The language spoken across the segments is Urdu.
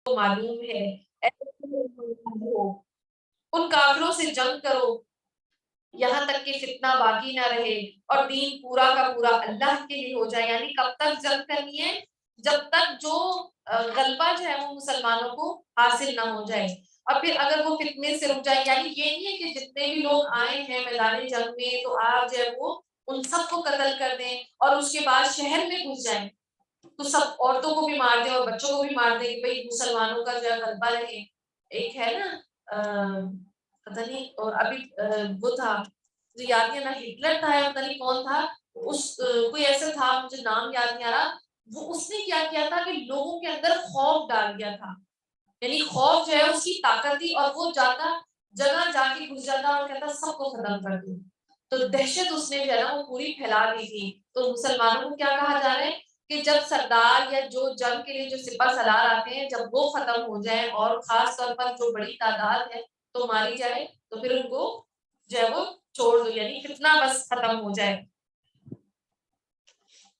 معلوم ہے ہو، ان کافروں سے جنگ کرو یہاں تک کہ فتنہ باقی نہ رہے اور دین پورا کا پورا اللہ کے لیے ہو جائے. یعنی کب تک جنگ کرنی ہے؟ جب تک جو غلبہ جو ہے وہ مسلمانوں کو حاصل نہ ہو جائے. اور پھر اگر وہ فتنے سے رک جائے، یعنی یہ نہیں ہے کہ جتنے بھی لوگ آئے ہیں میدان جنگ میں تو آپ جو ہے وہ ان سب کو قتل کر دیں اور اس کے بعد شہر میں گھس جائیں تو سب عورتوں کو بھی مار دیں اور بچوں کو بھی مار دیں کہ بھئی مسلمانوں کا جو ہے غلبہ رہے. ایک ہے نا پتہ نہیں، اور ابھی وہ تھا مجھے یاد نہیں آ رہا، ہٹلر تھا یا پتہ نہیں کون تھا، اس کوئی ایسا تھا مجھے نام یاد نہیں آ رہا، وہ اس نے کیا کیا تھا کہ لوگوں کے اندر خوف ڈال دیا تھا. یعنی خوف جو ہے اس کی طاقت تھی اور وہ جاتا جگہ جا کے گھس جاتا اور کہتا سب کو ختم کر دوں. تو دہشت اس نے جو ہے نا وہ پوری پھیلا دی تھی. تو مسلمانوں کو کیا کہا جا رہا ہے کہ جب سردار یا جو جنگ کے لیے جو سپہ سالار آتے ہیں جب وہ ختم ہو جائیں اور خاص طور پر جو بڑی تعداد ہے تو ماری جائے تو پھر ان کو جو ہے وہ چھوڑ دو، یعنی فتنہ بس ختم ہو جائے.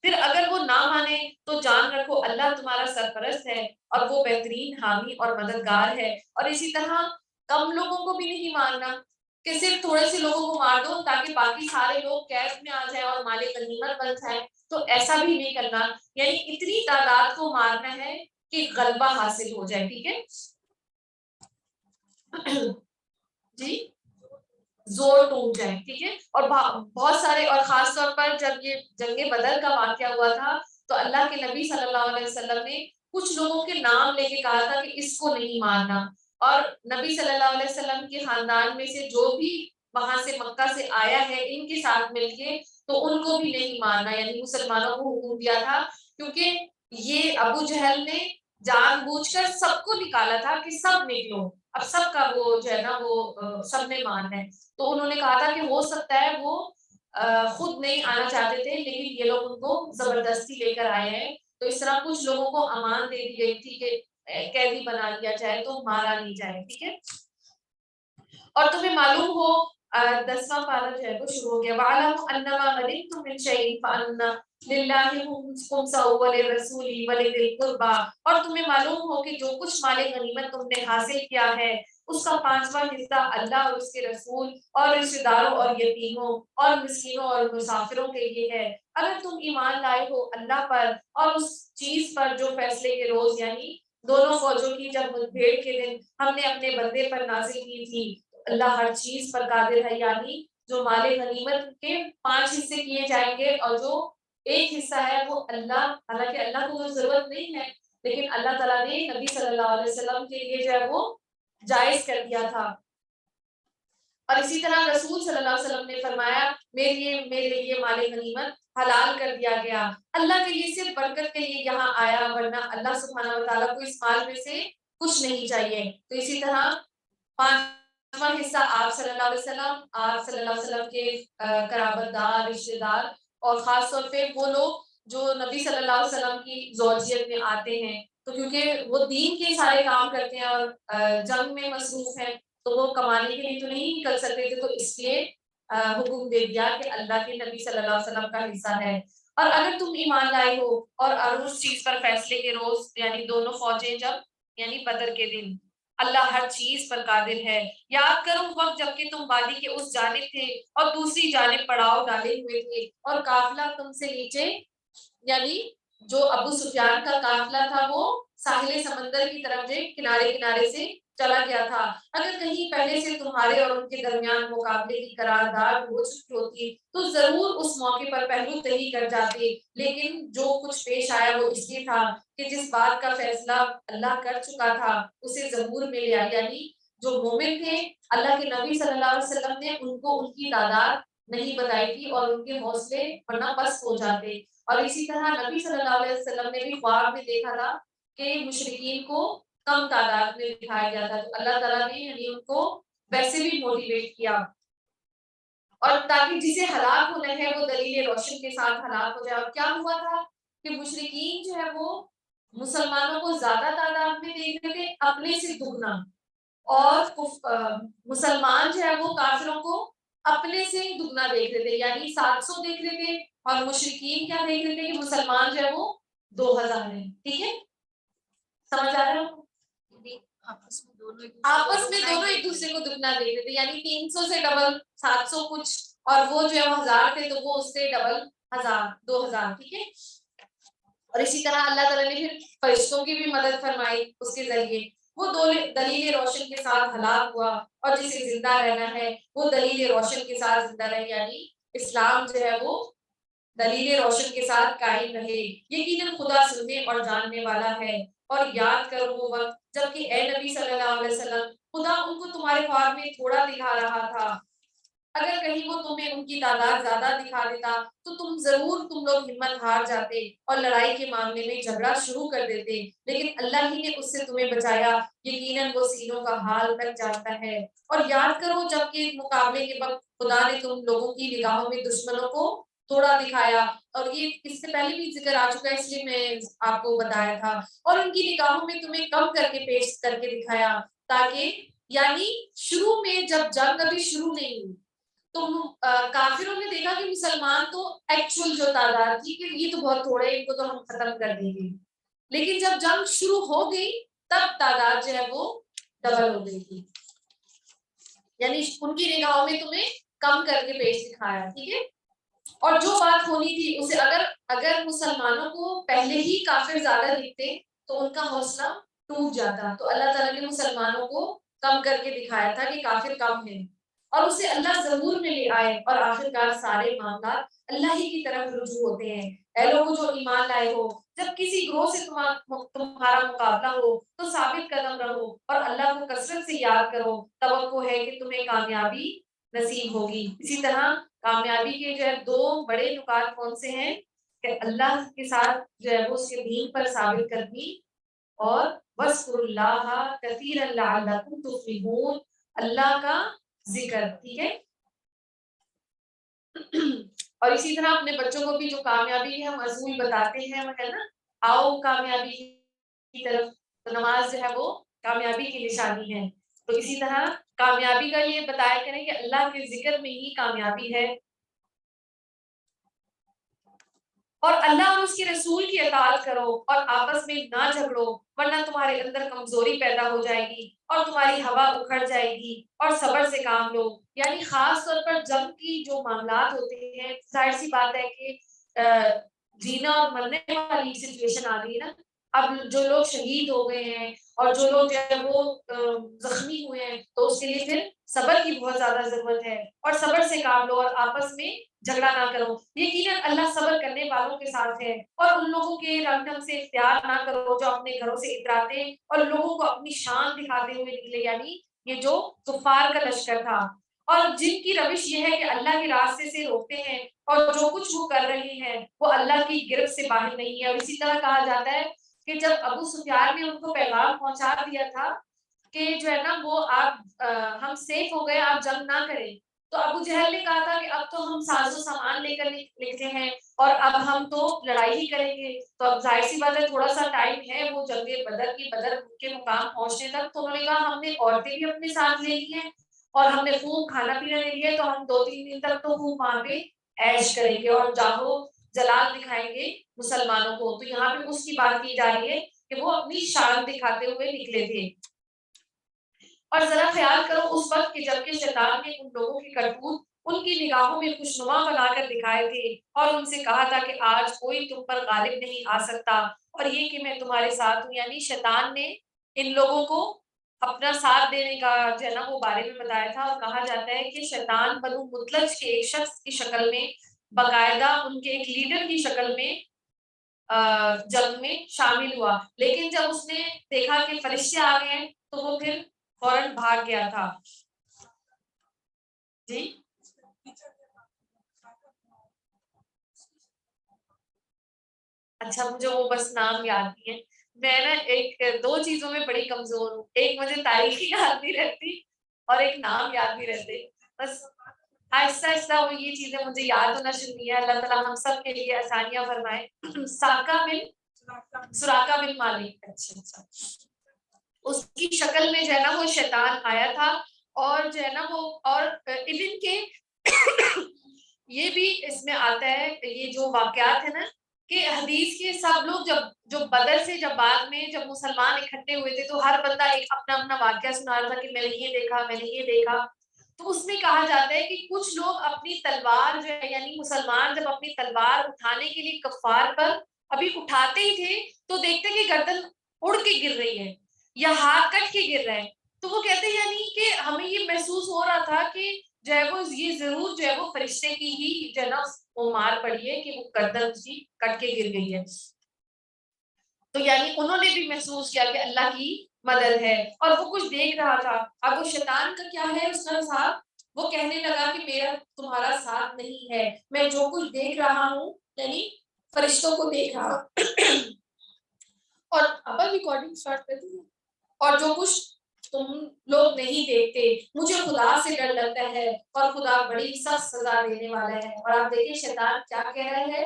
پھر اگر وہ نہ مانے تو جان رکھو اللہ تمہارا سرپرست ہے اور وہ بہترین حامی اور مددگار ہے. اور اسی طرح کم لوگوں کو بھی نہیں مارنا کہ صرف تھوڑے سے لوگوں کو مار دو تاکہ باقی سارے لوگ قید میں آ جائیں اور مال غنیمت بن جائیں، تو ایسا بھی نہیں کرنا. یعنی اتنی تعداد کو مارنا ہے کہ غلبہ حاصل ہو جائے. ٹھیک ہے جی، زور ٹوٹ جائے. ٹھیک ہے. اور بہت سارے، اور خاص طور پر جب یہ جنگ بدر کا واقعہ ہوا تھا تو اللہ کے نبی صلی اللہ علیہ وسلم نے کچھ لوگوں کے نام لے کے کہا تھا کہ اس کو نہیں مارنا، اور نبی صلی اللہ علیہ وسلم کے خاندان میں سے جو بھی وہاں سے مکہ سے آیا ہے ان کے ساتھ مل کے تو ان کو بھی نہیں مارنا. یعنی مسلمانوں کو حکم دیا تھا کیونکہ یہ ابو جہل نے جان بوجھ کر سب کو نکالا تھا کہ سب نکلو، اب سب کا وہ جو ہے نا وہ سب نے ماننا ہے. تو انہوں نے کہا تھا کہ ہو سکتا ہے وہ خود نہیں آنا چاہتے تھے لیکن یہ لوگ ان کو زبردستی لے کر آئے ہیں. تو اس طرح کچھ لوگوں کو امان دے دی گئی تھی کہ قیدی بنا لیا جائے تو مارا نہیں جائے. ٹھیک ہے. اور تمہیں معلوم ہو 10واں پارہ جو ہے وہ شروع ہو گیا. وَعَلَمُوا أَنَّمَا غَنِمْتُم مِّن شَيْءٍ فَأَنَّ لِلَّهِ خُمُسَهُ وَلِلرَّسُولِ وَلِذِي الْقُرْبَىٰ، اور تمہیں معلوم ہو کہ جو کچھ مال غنیمت تم نے حاصل کیا ہے اس کا 5واں حصہ اللہ اور اس کے رسول اور رشتہ داروں اور یتیموں اور مسکینوں اور مسافروں کے لیے ہے. اگر تم ایمان لائے ہو اللہ پر اور اس چیز پر جو فیصلے کے روز یعنی دونوں فوجوں کی جب مدبھیڑ کے دن ہم نے اپنے بندے پر نازل کی تھی. اللہ ہر چیز پر قادر ہے. یعنی جو مال غنیمت کے 5 حصے کیے جائیں گے اور جو ایک حصہ ہے وہ اللہ، حالانکہ اللہ کو ضرورت نہیں ہے لیکن اللہ تعالیٰ نے نبی صلی اللہ علیہ وسلم کے لیے جو ہے وہ جائز کر دیا تھا. اور اسی طرح رسول صلی اللہ علیہ وسلم نے فرمایا میرے لیے مال غنیمت حلال کر دیا گیا، اللہ کے لیے صرف برکت کے لیے یہاں آیا، ورنہ اللہ سبحانہ و تعالیٰ کو اس مال میں سے کچھ نہیں چاہیے. تو اسی طرح 5واں حصہ آپ صلی اللہ علیہ وسلم، آپ صلی اللہ علیہ وسلم کے قرابت دار، رشتے دار اور خاص طور پہ وہ لوگ جو نبی صلی اللہ علیہ وسلم کی زوجیت میں آتے ہیں تو کیونکہ وہ دین کے سارے کام کرتے ہیں اور جنگ میں مصروف ہیں تو وہ کمانے کے لیے تو نہیں نکل سکتے تھے، تو اس لیے حکم دے دیا کہ اللہ کے نبی صلی اللہ علیہ وسلم کا حصہ ہے. اور اگر تم ایمان لائے ہو اور اس چیز پر فیصلے کے روز یعنی دونوں فوجیں جب یعنی بدر کے دن اللہ ہر چیز پر قادر ہے. یاد کرو وقت جب کہ تم وادی کے اس جانب تھے اور دوسری جانب پڑاؤ ڈالے ہوئے تھے اور قافلہ تم سے نیچے، یعنی جو ابو سفیان کا قافلہ تھا وہ ساحل سمندر کی طرف جو کنارے کنارے سے چلا گیا تھا. اگر کہیں پہلے سے تمہارے اور ان کے درمیان مقابلے کی قرارداد ہو چکی ہوتی تو ضرور اس موقع پر پہلو تہی کر جاتے، لیکن جو کچھ پیش آیا وہ اس لیے تھا کہ جس بات کا فیصلہ اللہ کر چکا تھا اسے ضرور میں لے آیا. یعنی جو مومن تھے اللہ کے نبی صلی اللہ علیہ وسلم نے ان کو ان کی تعداد نہیں بتائی تھی اور ان کے حوصلے ورنہ پست ہو جاتے. اور اسی طرح نبی صلی اللہ علیہ وسلم نے بھی خواب میں دیکھا تھا کہ مشرکین کو کم تعداد میں دکھایا گیا تھا، تو اللہ تعالیٰ نے یعنی ان کو ویسے بھی موٹیویٹ کیا اور تاکہ جسے ہلاک ہونا ہے وہ دلیل روشن کے ساتھ ہلاک ہو جائے. اور کیا ہوا تھا کہ مشرکین جو ہے وہ مسلمانوں کو زیادہ تعداد میں دیکھ رہے تھے اپنے سے دگنا، اور مسلمان جو ہے وہ کافروں کو اپنے سے دگنا دیکھ رہے تھے، یعنی 700 دیکھ رہے تھے اور مشرکین کیا دیکھ رہے تھے کہ مسلمان جو ہے وہ 2000 ہیں. ٹھیک ہے، سمجھ آ رہا ہے؟ آپس میں دونوں ایک دوسرے کو دگنا دے رہے تھے، یعنی 300 سے ڈبل 700 کچھ، اور وہ جو ہے 1000 تھے تو وہ اس سے ڈبل 1000 2000، ٹھیک ہے. اور اسی طرح اللہ تعالیٰ نے پھر فرشتوں کی بھی مدد فرمائی اس کے ذریعے. وہ دلیل روشن کے ساتھ ہلاک ہوا، اور جسے زندہ رہنا ہے وہ دلیل روشن کے ساتھ زندہ رہے، یعنی اسلام جو ہے وہ دلیل روشن کے ساتھ قائم رہے. یقیناً خدا سننے اور جاننے والا ہے. اور یاد کرو وہ وقت جبکہ اے نبی صلی اللہ علیہ وسلم خدا ان کو تمہارے خواب میں تھوڑا دکھا رہا تھا. اگر کہیں وہ تمہیں ان کی تعداد زیادہ دکھا دیتا تو تم لوگ ہمت ہار جاتے اور لڑائی کے معاملے میں جھگڑا شروع کر دیتے، لیکن اللہ ہی نے اس سے تمہیں بچایا. یقیناً وہ سینوں کا حال تک جانتا ہے. اور یاد کرو جبکہ مقابلے کے وقت خدا نے تم لوگوں کی نگاہوں میں دشمنوں کو تھوڑا دکھایا، اور یہ اس سے پہلے بھی ذکر آ چکا ہے اس لیے میں آپ کو بتایا تھا. اور ان کی نگاہوں میں تمہیں کم کر کے پیش کر کے دکھایا، تاکہ یعنی شروع میں جب جنگ ابھی شروع نہیں ہوئی تو کافروں نے دیکھا کہ مسلمان تو ایکچوئل جو تعداد تھی کہ یہ تو بہت تھوڑے، ان کو تو ہم ختم کر دیں گے. لیکن جب جنگ شروع ہو گئی تب تعداد جو ہے وہ ڈبل ہو گئی تھی، یعنی ان کی نگاہوں میں تمہیں کم کر کے پیش دکھایا، ٹھیک ہے. اور جو بات ہونی تھی اسے اگر مسلمانوں کو پہلے ہی کافر زیادہ دکھتے تو ان کا حوصلہ ٹوٹ جاتا. تو اللہ تعالیٰ نے مسلمانوں کو کم کر کے دکھایا تھا کہ کافر کم ہیں، اور اسے اللہ ضرور میں لے آئے، اور آخرکار سارے معاملات اللہ ہی کی طرف رجوع ہوتے ہیں. اے لوگوں جو ایمان لائے ہو، جب کسی گروہ سے تمہارا مقابلہ ہو تو ثابت قدم رہو اور اللہ کو کثرت سے یاد کرو. توقع ہے کہ تمہیں کامیابی نصیب ہوگی. اسی طرح کامیابی کے جو ہے 2 بڑے نکات کون سے ہیں کہ اللہ کے ساتھ جو ہے وہ اس کے دین پر ثابت قدمی، اور وَاذْكُرُوا اللَّهَ كَثِيرًا لَعَلَّكُمْ تُفْلِحُونَ، اللہ کا ذکر، ٹھیک ہے. اور اسی طرح اپنے بچوں کو بھی جو کامیابی کے ہم اصول بتاتے ہیں وہ ہے نا، آؤ کامیابی کی طرف، تو نماز جو ہے وہ کامیابی کی نشانی ہے. تو اسی طرح کامیابی کا یہ بتایا کریں کہ اللہ کے ذکر میں ہی کامیابی ہے، اور اللہ اور اس کے رسول کی اطاعت کرو اور آپس میں نہ جھگڑو، ورنہ تمہارے اندر کمزوری پیدا ہو جائے گی اور تمہاری ہوا اکھڑ جائے گی. اور صبر سے کام لو، یعنی خاص طور پر جنگ کی جو معاملات ہوتے ہیں، ظاہر سی بات ہے کہ جینا اور مرنے والی سچویشن آ گئی نا. اب جو لوگ شہید ہو گئے ہیں اور جو لوگ جو ہے وہ زخمی ہوئے ہیں تو اس کے لیے پھر صبر کی بہت زیادہ ضرورت ہے، اور صبر سے کام لو اور آپس میں جھگڑا نہ کرو. یقیناً اللہ صبر کرنے والوں کے ساتھ ہے. اور ان لوگوں کے رنگ ڈھنگ سے اختیار نہ کرو جو اپنے گھروں سے اتراتے اور لوگوں کو اپنی شان دکھاتے ہوئے نکلے، یعنی یہ جو کفار کا لشکر تھا، اور جن کی روش یہ ہے کہ اللہ کے راستے سے روکتے ہیں اور جو کچھ وہ کر رہے ہیں وہ اللہ کی گرفت سے باہر نہیں ہے. اور اسی طرح کہا جاتا ہے کہ جب ابو سفیان نے ان کو پیغام پہنچا دیا تھا کہ جو ہے نا وہ آپ ہم سیف ہو گئے، آپ جنگ نہ کریں، تو ابو جہل نے کہا تھا کہ اب تو ہم ساز و سامان لے کر نکلے ہیں اور اب ہم تو لڑائی ہی کریں گے. تو اب ظاہر سی بات ہے تھوڑا سا ٹائم ہے وہ جنگ بدر کے مقام پہنچنے تک. تو انہوں نے کہا ہم نے عورتیں بھی اپنے ساتھ لے لی ہیں اور ہم نے خوب کھانا پینا لے لیا ہے، تو ہم 2-3 دن تک تو خوب وہاں پہ عیش کریں گے اور جاہو جلال دکھائیں گے مسلمانوں کو. تو یہاں پہ اس کی بات کی جا رہی ہے کہ وہ اپنی شان دکھاتے ہوئے نکلے تھے. اور ذرا خیال کرو اس وقت کہ جبکہ شیطان نے ان لوگوں کی کرتوت ان کی نگاہوں میں خوشنما بنا کر دکھائے تھے اور ان سے کہا تھا کہ آج کوئی تم پر غالب نہیں آ سکتا، اور یہ کہ میں تمہارے ساتھ ہوں. یعنی شیطان نے ان لوگوں کو اپنا ساتھ دینے کا جو ہے نا وہ بارے میں بتایا تھا. اور کہا جاتا ہے کہ شیطان بنو مطلج کے ایک شخص کی شکل میں باقاعدہ ان کے ایک لیڈر کی شکل میں جنگ میں شامل ہوا، لیکن جب اس نے دیکھا کہ فرشتے آ گئے ہیں تو وہ پھر فوراً بھاگ گیا تھا. جی اچھا، مجھے وہ بس نام یاد نہیں ہے. میں نا ایک 2 چیزوں میں بڑی کمزور ہوں، ایک مجھے تاریخ یاد نہیں رہتی اور ایک نام یاد نہیں رہتے. بس آہستہ آہستہ وہ یہ چیزیں مجھے یاد ہونا شروع ہوئی ہے. اللہ تعالیٰ ہم سب کے لیے آسانیاں فرمائے. سراقہ بن مالک، اچھا اس کی شکل میں جو ہے نا وہ شیطان آیا تھا، اور جو ہے نا وہ اور ایون کے یہ بھی اس میں آتا ہے، یہ جو واقعات ہے نا کہ حدیث کے سب لوگ جو بدر سے جب بعد میں جب مسلمان اکٹھے ہوئے تھے تو ہر بندہ ایک اپنا اپنا واقعہ سنا رہا تھا کہ میں نے یہ دیکھا، میں نے یہ دیکھا. تو اس میں کہا جاتا ہے کہ کچھ لوگ اپنی تلوار جو ہے یعنی مسلمان جب اپنی تلوار اٹھانے کے لیے کفار پر ابھی اٹھاتے ہی تھے تو دیکھتے کہ گردن اڑ کے گر رہی ہے یا ہاتھ کٹ کے گر رہا ہے. تو وہ کہتے ہیں یعنی کہ ہمیں یہ محسوس ہو رہا تھا کہ جو ہے وہ یہ ضرور جو ہے وہ فرشتے کی ہی جو ہے نا وہ مار پڑی ہے کہ وہ گردن اس کی کٹ کے گر گئی ہے. تو یعنی انہوں نے بھی محسوس کیا کہ اللہ کی مدد ہے اور وہ کچھ دیکھ رہا تھا. اب وہ شیطان کا کیا ہے اس کا ساتھ، وہ کہنے لگا کہ میرا تمہارا ساتھ نہیں ہے، میں جو کچھ دیکھ رہا ہوں یعنی فرشتوں کو دیکھ رہا اور اب ریکارڈنگ سٹارٹ کر دی اور جو کچھ تم لوگ نہیں دیکھتے مجھے خدا سے ڈر لگتا ہے اور خدا بڑی سخت سزا دینے والا ہے. اور آپ دیکھیں شیطان کیا کہہ رہا ہے،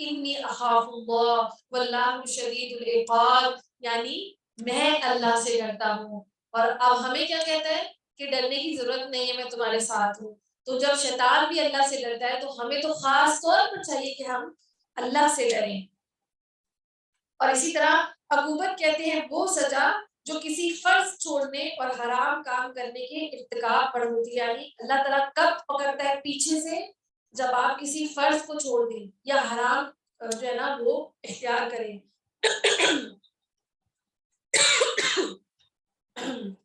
انی اخاف اللہ واللہ شدید العقاب، یعنی میں اللہ سے ڈرتا ہوں. اور اب ہمیں کیا کہتا ہے کہ ڈرنے کی ضرورت نہیں ہے، میں تمہارے ساتھ ہوں. تو جب شیطان بھی اللہ سے ڈرتا ہے تو ہمیں تو خاص طور پر چاہیے کہ ہم اللہ سے ڈریں. اور اسی طرح عقوبت کہتے ہیں وہ سزا جو کسی فرض چھوڑنے اور حرام کام کرنے کے ارتکاب پر ہوتی ہے. یعنی اللہ تعالیٰ کب پکڑتا ہے پیچھے سے، جب آپ کسی فرض کو چھوڑ دیں یا حرام جو ہے نا وہ اختیار کریں.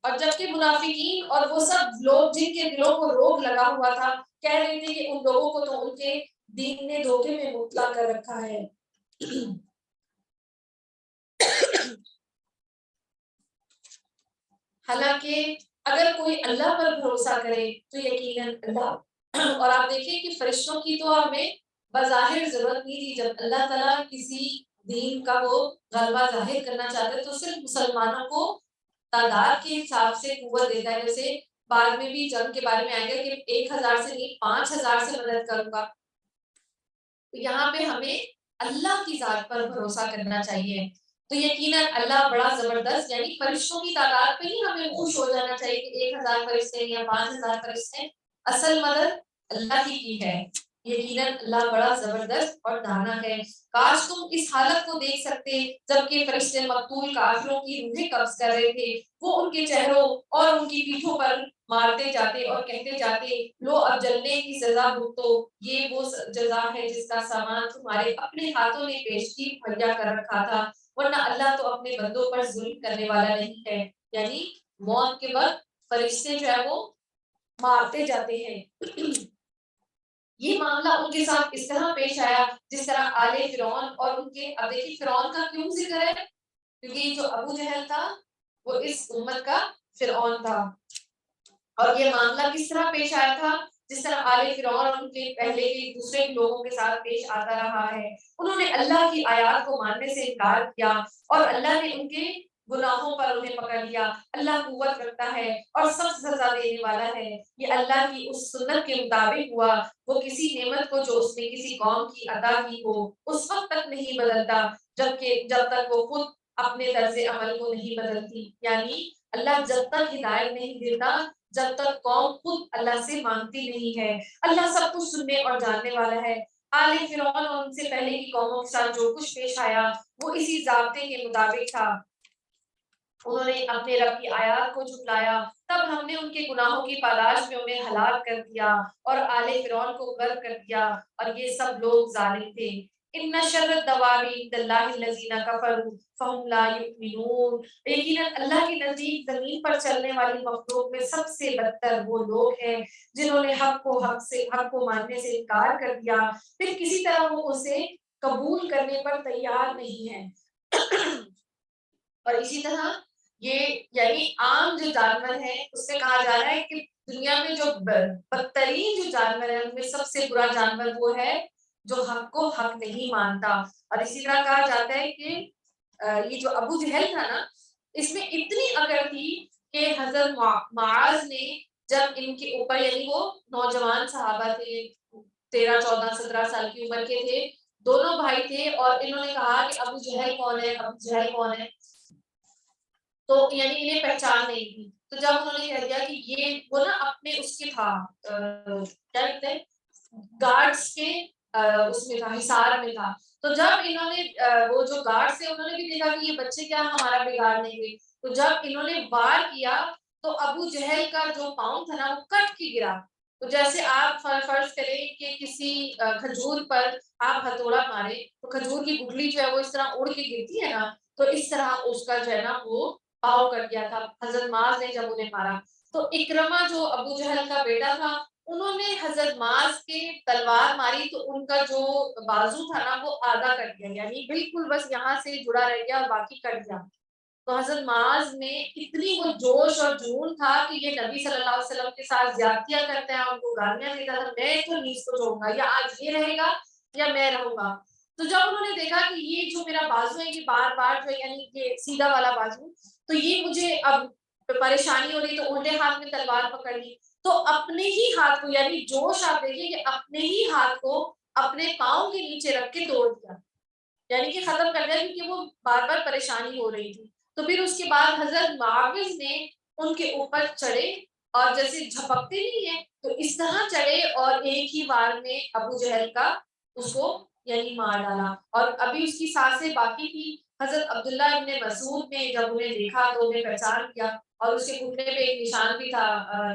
اور جبکہ منافقین اور وہ سب لوگ جن کے دلوں کو روگ لگا ہوا تھا کہہ رہے تھے کہ ان لوگوں کو تو ان کے دین نے دھوکے میں مبتلا کر رکھا ہے. حالانکہ اگر کوئی اللہ پر بھروسہ کرے تو یقیناً اللہ اور آپ دیکھیں کہ فرشتوں کی تو ہمیں بظاہر ضرورت نہیں تھی. جب اللہ تعالیٰ کسی دین کا وہ غلبہ ظاہر کرنا چاہتے تو صرف مسلمانوں کو تعداد کے حساب سے قوت دیتا ہے. جیسے بعد میں بھی جنگ کے بارے میں آئے گا کہ 1000 سے نہیں 5000 سے مدد کروں گا. تو یہاں پہ ہمیں اللہ کی ذات پر بھروسہ کرنا چاہیے. تو یقیناً اللہ بڑا زبردست، یعنی فرشتوں کی تعداد پہ ہی ہمیں خوش ہو جانا چاہیے کہ 1000 فرشتے یا 5000 فرشتے، اصل مدد اللہ ہی کی ہے. یقیناً اللہ بڑا زبردست اور دانا ہے. کاش تم اس حالت کو دیکھ سکتے جبکہ فرشتے مقتول کافروں کی روحیں قبض کر رہے تھے. وہ ان کے چہروں اور ان کی پیٹھوں پر مارتے جاتے اور کہتے جاتے لو اب جلنے کی سزا بھگتو، یہ وہ جزا ہے جس کا سامان تمہارے اپنے ہاتھوں نے پیشگی مہیا کر رکھا تھا، ورنہ اللہ تو اپنے بندوں پر ظلم کرنے والا نہیں ہے. یعنی موت کے وقت فرشتے جو ہے وہ مارتے جاتے ہیں. یہ معاملہ ان کے ساتھ اس طرح پیش آیا جس طرح آل فرعون اور ان کے، اب دیکھیے فرعون کا کیوں ذکر ہے، کیونکہ جو ابو جہل تھا وہ اس امت کا فرعون تھا. اور یہ معاملہ کس طرح پیش آیا تھا، جس طرح آل فرعون اور ان کے پہلے کے دوسرے لوگوں کے ساتھ پیش آتا رہا ہے. انہوں نے اللہ کی آیات کو ماننے سے انکار کیا اور اللہ نے ان کے گناہوں پر انہیں پکڑ لیا. اللہ قوت رکھتا ہے اور سخت سزا دینے والا ہے. یہ اللہ کی اس سنت کے مطابق ہوا، وہ کسی نعمت کو جو اس نے کسی قوم کی عطا کی ہو اس وقت تک نہیں بدلتا جب تک وہ خود اپنے طرز عمل کو نہیں بدلتی. یعنی اللہ جب تک ہدایت نہیں دیتا جب تک قوم خود اللہ سے مانگتی نہیں ہے. اللہ سب کچھ سننے اور جاننے والا ہے. آل فرعون اور ان سے پہلے کی قوموں کے ساتھ جو کچھ پیش آیا وہ اسی ضابطے کے مطابق تھا. انہوں نے اپنے رب کی آیات کو جھٹلایا، تب ہم نے ان کے گناہوں کی پاداش میں انہیں ہلاک کر دیا اور آل فرعون کو غرق کر دیا، اور یہ سب لوگ ظالم تھے. ان شر الدواب عند اللہ الذین کفروا فهم لا یؤمنون. یقیناً اللہ کے نزدیک زمین پر چلنے والی مخلوق میں سب سے بدتر وہ لوگ ہیں جنہوں نے حق کو ماننے سے انکار کر دیا، پھر کسی طرح وہ اسے قبول کرنے پر تیار نہیں ہے. اور اسی طرح یہ یعنی عام جو جانور ہیں اس میں کہا جا رہا ہے کہ دنیا میں جو بدترین جو جانور ہے ان میں سب سے برا جانور وہ ہے جو حق کو حق نہیں مانتا. اور اسی طرح کہا جاتا ہے کہ یہ جو ابو جہل تھا نا اس میں اتنی اکڑ تھی کہ حضرت معاذ نے جب ان کے اوپر، یعنی وہ نوجوان صحابہ تھے 13 14 17 سال کی عمر کے تھے، دونوں بھائی تھے، اور انہوں نے کہا کہ ابو جہل کون ہے، ابو جہل کون ہے، تو یعنی انہیں پہچان نہیں تھی. تو جب انہوں نے کہہ دیا کہ یہ وہ نا اپنے اس کے تھا کیا کہتے ہیں گارڈز کے اس میں تھا، حصار میں تھا، تو جب انہوں نے وہ جو گارڈ سے انہوں نے بھی دیکھا کہ یہ بچے کیا ہمارا بگاڑ لیں گے، تو جب انہوں نے وار کیا تو ابو جہل کا جو پاؤں تھا نا وہ کٹ کے گرا. تو جیسے آپ فرض کریں کہ کسی کھجور پر آپ ہتھوڑا مارے تو کھجور کی گٹلی جو ہے وہ اس طرح اڑ کے گرتی ہے نا، تو اس طرح اس کا جو ہے نا وہ پاؤں کٹ گیا تھا حضرت معاذ نے جب انہیں مارا. تو اکرما جو ابو جہل کا بیٹا تھا انہوں نے حضرت معاذ کے تلوار ماری تو ان کا جو بازو تھا نا وہ آدھا کٹ گیا، یعنی بالکل بس یہاں سے جڑا رہ گیا اور باقی کٹ گیا. تو حضرت معاذ میں اتنی وہ جوش اور جنون تھا کہ یہ نبی صلی اللہ علیہ وسلم کے ساتھ زیادتیاں کرتے ہیں، ان کو گالیاں دیتا تھا، میں تو نیز کو چھوڑوں گا، یا آج یہ رہے گا یا میں رہوں گا. تو جب انہوں نے دیکھا کہ یہ جو میرا بازو ہے یہ بار بار جو یعنی یہ سیدھا والا بازو تو یہ مجھے اب پریشانی ہو رہی، تو الٹے ہاتھ میں تلوار پکڑ لی. تو اپنے ہی ہاتھ کو یعنی جوش آپ دیکھیے کہ اپنے ہی ہاتھ کو اپنے پاؤں کے نیچے رکھ کے توڑ دیا، یعنی کہ ختم کر دیا کیونکہ وہ بار بار پریشانی ہو رہی تھی. تو پھر اس کے بعد حضرت معاوض نے ان کے اوپر چڑھے اور جیسے جھپکتے نہیں ہیں تو اس طرح چڑھے اور ایک ہی بار میں ابو جہل کا اس کو یعنی مار ڈالا. اور ابھی اس کی سانسیں باقی تھی. حضرت عبداللہ ابن مسعود نے جب انہیں دیکھا تو انہیں پہچان کیا اور اس کے گھٹنے پہ ایک نشان بھی تھا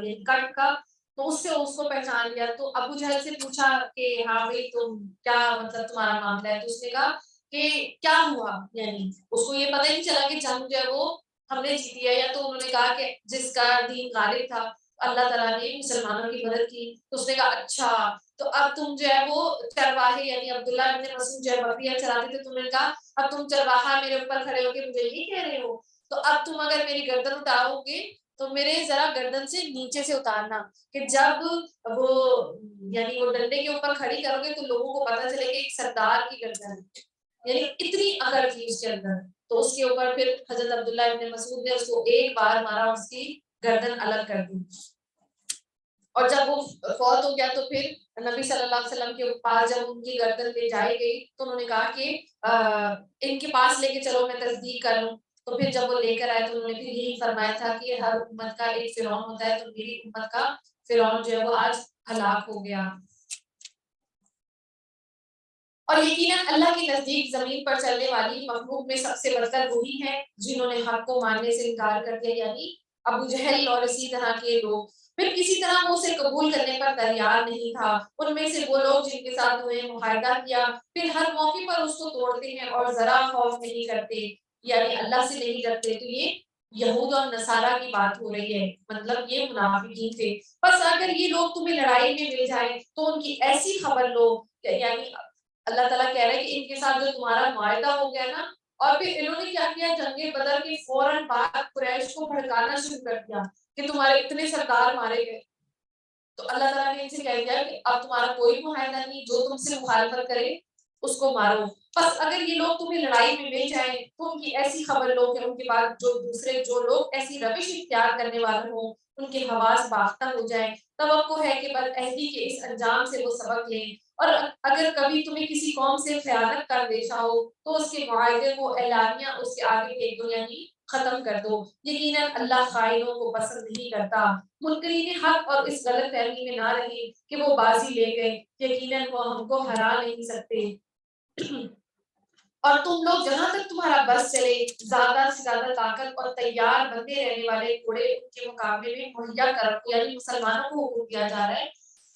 یعنی کٹ کا، تو اس سے اس کو پہچان لیا. تو ابو جہل سے پوچھا کہ ہاں بھائی تم کیا مطلب تمہارا معاملہ ہے، تو اس نے کہا کہ کیا ہوا، یعنی اس کو یہ پتہ ہی نہیں چلا کہ جنگ جو ہے وہ ہم نے جیتی ہے. یا تو انہوں نے کہا کہ جس کا دین غالب تھا اللہ تعالیٰ نے مسلمانوں کی مدد کی. تو اس نے کہا اچھا تو اب تم جو ہے وہ چرواہے یعنی عبداللہ ابن مسعود جو ہے بکریاں چراتے تھے، تم نے کہا اب تم چرواہا میرے اوپر کھڑے ہو کے مجھے یہ کہہ رہے ہو، تو اب تم اگر میری گردن اٹھاؤ گے تو میرے ذرا گردن سے نیچے سے اتارنا کہ جب وہ یعنی وہ ڈنڈے کے اوپر کھڑی کرو گے تو لوگوں کو پتہ چلے کہ ایک سردار کی گردن ہے، یعنی اتنی اگر تھی اس کے اندر. تو اس کے اوپر پھر حضرت عبداللہ ابن مسعود نے اس کو ایک بار مارا اور اس کی گردن الگ کر دی. اور جب وہ فوت ہو گیا تو پھر نبی صلی اللہ علیہ وسلم کے پاس جب ان کی گردن لے جائی گئی تو انہوں نے کہا کہ ان کے پاس لے کے چلو میں تصدیق کر لوں. تو پھر جب وہ لے کر آئے تو انہوں نے پھر یہی فرمایا تھا کہ ہر امت کا ایک فرعون ہوتا ہے، تو میری امت کا فرعون جو ہے وہ آج ہلاک ہو گیا. اور یقیناً اللہ کے نزدیک زمین پر چلنے والی مخلوق میں سب سے برتر وہی ہے جنہوں نے حق کو ماننے سے انکار کر دیا، یعنی ابو جہل اور اسی طرح کے لوگ. پھر کسی طرح وہ اسے قبول کرنے پر تیار نہیں تھا. ان میں سے وہ لوگ جن کے ساتھ انہوں نے معاہدہ کیا پھر ہر موقع پر اس کو توڑتے ہیں اور ذرا خوف نہیں کرتے، یعنی اللہ سے نہیں ڈرتے. تو یہ یہود اور نصارہ کی بات ہو رہی ہے، مطلب یہ منافقین تھے. بس اگر یہ لوگ تمہیں لڑائی میں مل جائیں تو ان کی ایسی خبر لو، یعنی اللہ تعالیٰ کہہ رہے ہیں کہ ان کے ساتھ جو تمہارا معاہدہ ہو گیا نا. اور پھر انہوں نے کیا کیا، جنگ بدر کے فوراً بعد قریش کو بھڑکانا شروع کر دیا کہ تمہارے اتنے سردار مارے گئے. تو اللہ تعالیٰ نے ان سے کہہ دیا کہ اب تمہارا کوئی معاہدہ نہیں، جو تم سے مخالفت کرے اس کو مارو. بس اگر یہ لوگ تمہیں لڑائی میں مل جائیں تو ان کی ایسی خبر لو کہ ان کے بعد جو دوسرے جو لوگ ایسی روش اختیار کرنے والے ہوں ان کے حواس باختہ ہو جائیں. توقع ہے کہ بدعہدی کے اس انجام سے وہ سبق لیں. اور اگر کبھی تمہیں کسی قوم سے خیانت کا اندیشہ ہو تو اس کے معاہدے کو اعلانیہ اس کے آگے پھینک دو، یعنی ختم کر دو. یقیناً اللہ خائنوں کو پسند نہیں کرتا. منکرین حق اور اس غلط فہمی میں نہ رہے کہ وہ بازی لے گئے، یقیناً وہ ہم کو ہرا نہیں سکتے. اور تم لوگ جہاں تک تمہارا بس چلے زیادہ سے زیادہ طاقت اور تیار بنتے رہنے والے گھوڑے ان کے مقابلے میں مہیا کر رکھو، یعنی مسلمانوں کو حکم دیا جا رہا ہے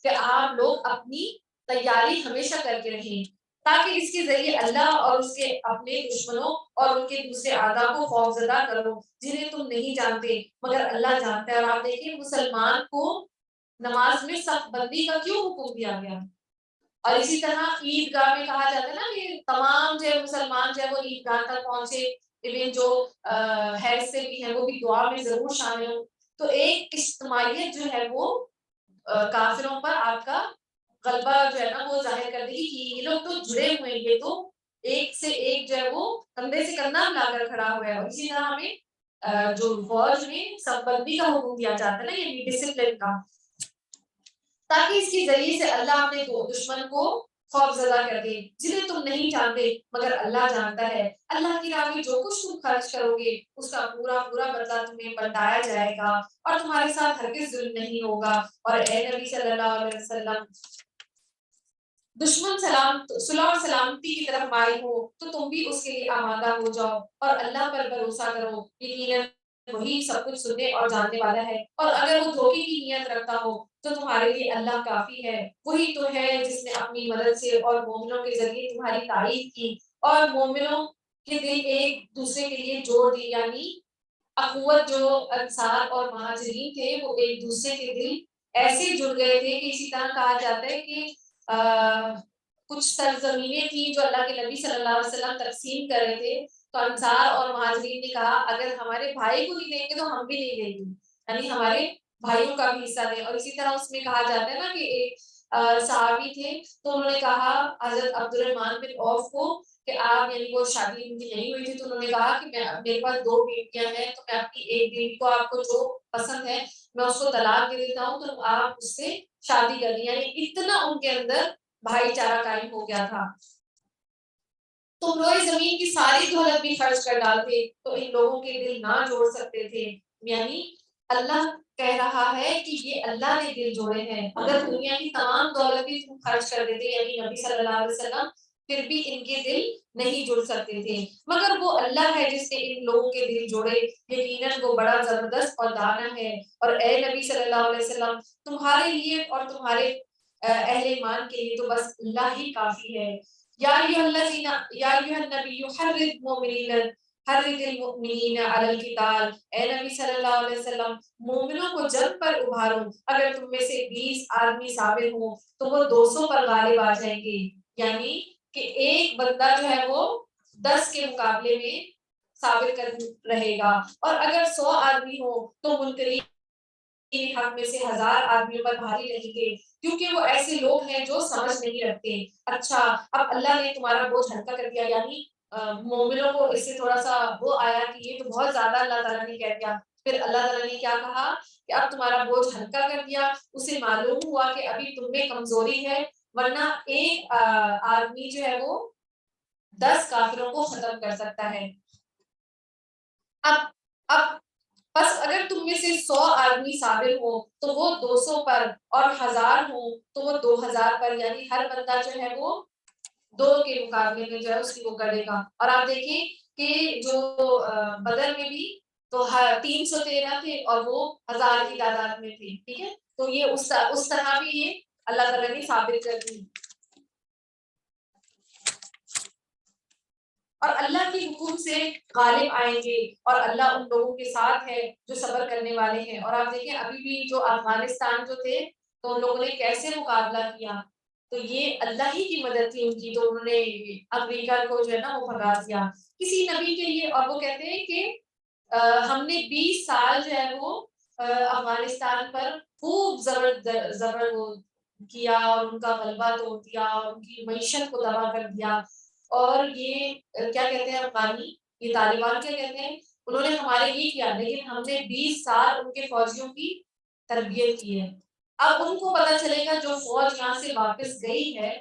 کہ آپ لوگ اپنی تیاری ہمیشہ کر کے رہیں تاکہ اس کے ذریعے اللہ اور اس کے اپنے دشمنوں اور ان کے دوسرے اعداء کو خوفزدہ کرو جنہیں تم نہیں جانتے مگر اللہ جانتا ہے. اور آپ دیکھیں مسلمان کو نماز میں صف بندی کا کیوں حکم دیا گیا. اور اسی طرح عیدگاہ میں کہا جاتا ہے نا کہ تمام جو مسلمان جو ہے وہ عیدگاہ تک پہنچے، ایون جو حیض سے بھی ہیں وہ بھی دعا میں ضرور شامل ہوں. تو ایک اجتماعیت جو ہے وہ کافروں پر آپ کا غلبہ جو ہے نا وہ ظاہر کر دے گی کہ یہ لوگ تو جڑے ہوئے ہیں، یہ تو ایک سے ایک جو ہے وہ کندھے سے کندھا ملا کر کھڑا ہوا ہے. اور اسی طرح ہمیں جو فوج میں سب بندی کا حکم دیا جاتا ہے نا، یعنی ڈسپلن کا، تاکہ اس کے ذریعے سے اللہ اپنے دشمن کو خوف زدہ کر دے جنہیں تم نہیں جانتے مگر اللہ جانتا ہے. اللہ کی راہ میں جو کچھ تم خرچ کرو گے اس کا پورا پورا بدلہ تمہیں بتایا جائے گا اور تمہارے ساتھ ہرگز ظلم نہیں ہوگا. اور اے نبی صلی اللہ علیہ وسلم دشمن صلح اور سلامتی کی طرف مائل ہو تو تم بھی اس کے لیے آمادہ ہو جاؤ اور اللہ پر بھروسہ کرو، یقیناً وہی سب کچھ سننے اور جاننے والا ہے۔ اور اگر وہ دھوکے کی نیت رکھتا ہو تو تمہارے لیے اللہ کافی ہے، وہی تو ہے جس نے اپنی مدد سے اور مومنوں کے ذریعے تمہاری تعریف کی اور مومنوں کے دل ایک دوسرے کے لیے جوڑ دی، یعنی اخوت جو انصار اور مہاجرین تھے وہ ایک دوسرے کے دل ایسے جڑ گئے تھے کہ اسی طرح کہا جاتا ہے کہ کچھ سرزمینیں تھیں جو اللہ کے نبی صلی اللہ علیہ وسلم تقسیم کر رہے تھے، تو انصار اور مہاجرین نے کہا اگر ہمارے بھائی کو نہیں دیں گے تو ہم بھی نہیں دیں گے، یعنی ہمارے بھائیوں کا بھی حصہ دیں۔ اور اسی طرح اس میں کہا جاتا ہے نا کہ ایک صحابی تھے تو انہوں نے کہا حضرت عبد الرحمن بن عوف کو کہ آپ، یعنی وہ شادی ان کی نہیں ہوئی تھی، تو انہوں نے کہا کہ میرے پاس 2 بیٹیاں ہیں تو میں اپنی ایک بیٹی کو آپ کو جو پسند ہے میں اس کو طلاق دے دیتا ہوں تو آپ اس سے شادی کر لیں، یعنی اتنا ان کے اندر بھائی چارہ قائم ہو گیا تھا۔ تم روئے زمین کی ساری دولت بھی خرچ کر ڈالتے تو ان لوگوں کے دل نہ جوڑ سکتے تھے، یعنی اللہ کہہ رہا ہے کہ یہ اللہ نے دل جوڑے ہیں، اگر دنیا کی تمام دولت بھی تم خرچ کر دیتے یعنی نبی صلی اللہ علیہ وسلم، پھر بھی ان کے دل نہیں جڑ سکتے تھے، مگر وہ اللہ ہے جس نے ان لوگوں کے دل جوڑے، یقیناً وہ بڑا زبردست اور دانا ہے۔ اور اے نبی صلی اللہ علیہ وسلم تمہارے لیے اور تمہارے اہل ایمان کے لیے تو بس اللہ ہی کافی ہے۔ یا ایھا الذین یا ایھا النبی حرض المؤمنین علی القتال، اے نبی صلی اللہ علیہ وسلم مومنوں کو جنگ پر ابھارو، اگر تم میں سے 20 آدمی صابر ہوں تو وہ 200 پر غالب آ جائیں گے، یعنی کہ ایک بندہ جو ہے وہ 10 کے مقابلے میں ثابت کر رہے گا، اور اگر 100 آدمی ہو تو منکرین کے حق میں سے 1000 آدمیوں پر بھاری رہیں گے، کیونکہ وہ ایسے لوگ ہیں جو سمجھ نہیں رکھتے۔ اچھا اب اللہ نے تمہارا بوجھ ہلکا کر دیا، یعنی مومنوں کو اس سے تھوڑا سا وہ آیا کہ یہ تو بہت زیادہ اللہ تعالیٰ نے کہہ دیا، پھر اللہ تعالیٰ نے کیا کہا کہ اب تمہارا بوجھ ہلکا کر دیا، اسے معلوم ہوا کہ ابھی تم میں کمزوری ہے، ورنہ ایک آدمی جو ہے وہ 10 کافروں کو ختم کر سکتا ہے۔ اب اب بس اگر تم میں سے 100 آدمی صابر ہو تو وہ 200 پر، اور 1000 ہو تو وہ 2000 پر، یعنی ہر بندہ جو ہے وہ 2 کے مقابلے میں جو ہے اس کی وہ کرے گا۔ اور آپ دیکھیں کہ جو بدر میں بھی تو 313 تھے اور وہ 1000 کی تعداد میں تھے، ٹھیک ہے، تو یہ اس طرح بھی یہ اللہ تعالیٰ نے ثابت کر دی۔ اور اللہ کے حکم سے غالب آئیں گے اور اللہ ان لوگوں کے ساتھ ہے جو صبر کرنے والے ہیں۔ اور آپ دیکھیں ابھی بھی جو افغانستان جو تھے تو ان لوگوں نے کیسے مقابلہ کیا، تو یہ اللہ ہی کی مدد تھی ان کی، تو انہوں نے امریکہ کو جو ہے نا وہ بھگا دیا کسی نبی کے لیے۔ اور وہ کہتے ہیں کہ ہم نے 20 سال جو ہے وہ افغانستان پر خوب زبر وہ کیا اور ان کا غلبہ توڑ دیا اور ان کی معیشت کو تباہ کر دیا، اور یہ کیا کہتے ہیں افغانی، یہ طالبان کیا کہتے ہیں، انہوں نے ہمارے لیے کیا لیکن ہم نے 20 سال ان کے فوجیوں کی تربیت کی ہے۔ اب ان کو پتہ چلے گا جو فوج یہاں سے واپس گئی ہے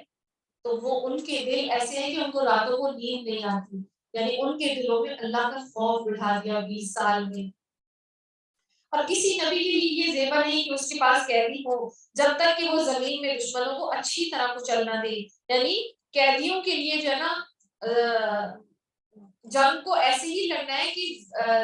تو وہ ان کے دل ایسے ہیں کہ ان کو راتوں کو نیند نہیں آتی، یعنی ان کے دلوں میں اللہ کا خوف بٹھا دیا 20 سال میں۔ اور کسی نبی کے لیے یہ زیبا نہیں کہ اس کے پاس قیدی ہو جب تک کہ وہ زمین میں دشمنوں کو اچھی طرح کچل نہ دے، یعنی قیدیوں کے لیے جو ہے نا جنگ کو ایسے ہی لڑنا ہے کہ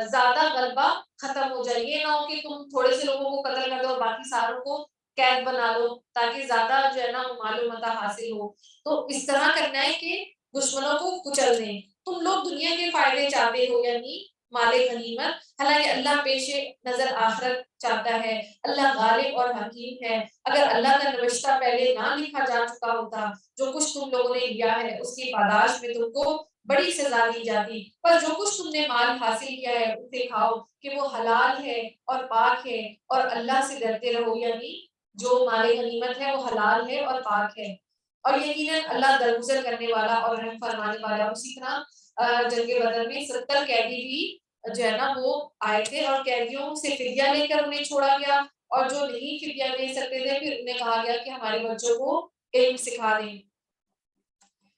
زیادہ غلبہ ختم ہو جائے، یہ نہ ہو کہ تم تھوڑے سے لوگوں کو قتل کر دو اور باقی ساروں کو قید بنا لو تاکہ زیادہ جو ہے نا معلومات حاصل ہو، تو اس طرح کرنا ہے کہ دشمنوں کو کچل دیں۔ تم لوگ دنیا کے فائدے چاہتے ہو یعنی مال غنیمت، حالانکہ اللہ پیش نظر آخرت چاہتا ہے، اللہ غالب اور حکیم ہے۔ اگر اللہ کا نوشتہ پہلے نہ لکھا جا چکا ہوتا جو کچھ تم لوگوں نے لیا ہے اس کی پاداش میں تم کو بڑی سزا دی جاتی، پر جو کچھ تم نے مال حاصل کیا ہے اسے کھاؤ کہ وہ حلال ہے اور پاک ہے، اور اللہ سے ڈرتے رہو، یعنی جو مال غنیمت ہے وہ حلال ہے اور پاک ہے، اور یقیناً اللہ درگزر کرنے والا اور رحم فرمانے والا۔ اسی طرح جنگ بدر میں 70 قیدی بھی جو ہے نا وہ آئے تھے اور قیدیوں سے فدیہ لے کر انہیں چھوڑا گیا، اور جو نہیں فدیہ لے سکتے تھے پھر انہیں کہا گیا کہ ہمارے بچوں کو علم سکھا دیں۔